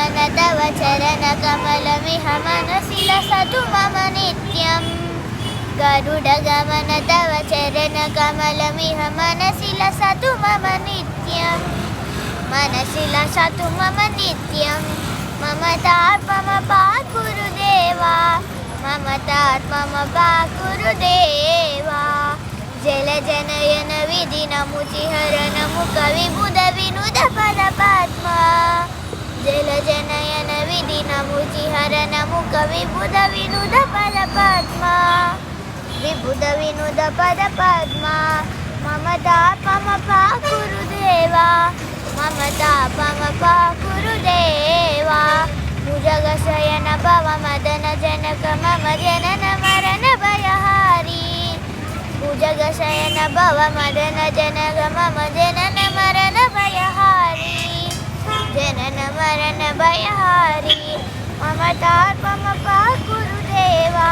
गमन तव चरणकमलमिह मनसि लसतु मम नित्यम् गरुडगमन तव चरणकमलमिह मनसि लसतु मम नित्यम् मनसि लसतु मम नित्यम् ममतात्मम पाकुरु देवा ममतात्मम पाकुरु देवा जलजनयन विधिनमुचिहरणमु कविबुध विनुद पदपद्मा जलजनयन विधिनमुचिहरणमु कविबुध विनुद पदपद्मा विबुध विनुद पदपद्मा ममतात्मम पाकुरु देवा ममतात्मम पाकुरु देवा भुजगशयन भव मदन जनक मम जनन मरण भयहारी भुजगशयन भव मदन जनक मम जनन मरण भयहारी जनन मरण भयहारी ममतात्मम पाकुरु देवा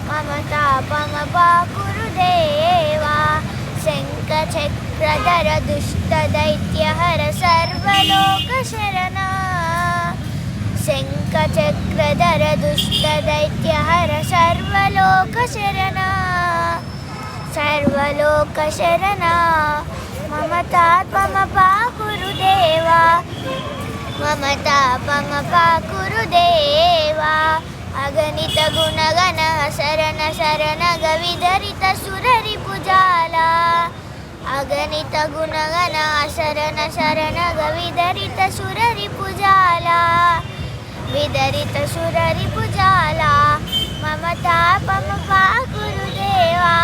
ममतात्मम पाकुरु देवा शङ्खचक्रधर दुष्टदैत्यहर सर्वलोकशरणा शङ्खचक्रधर दुष्टदैत्यहर सर्वलोकशरणा सर्वलोकशरणा ममतात्मम पाकुरु देवा ममतात्मम पाकुरु देवा अगणित गुणगण शरण शरण गविधरित सुररिपुजाला अगणित गुणगण शरण शरण गविधरित सुररिपुजाला विधरित सुररिपुजाला ममतात्मम पाकुरु देवा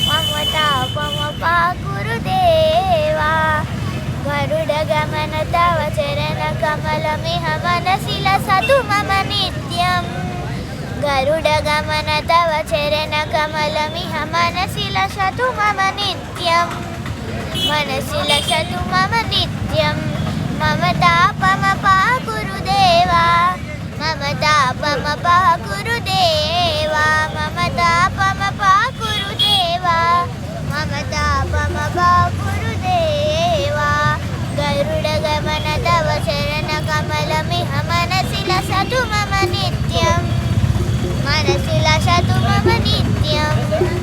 ममतात्मम पाकुरु देवा गरुडगमन तव चरणकमलमिह मनसि लसतु मम नित्यम् गरुडगमन तव चरणकमलमिह मनसि लसतु मम नित्यम् मनसि लसतु मम नित्यम् ममतात्मम पाकुरु देवा ममतात्मम पाकुरु देवा ममतात्मम पाकुरु देवा ममतात्मम पाकुरु देवा गरुडगमन तव चरणकमलमिह मनसि लसतु मम नित्यम् मनसि लसतु मम नित्यम्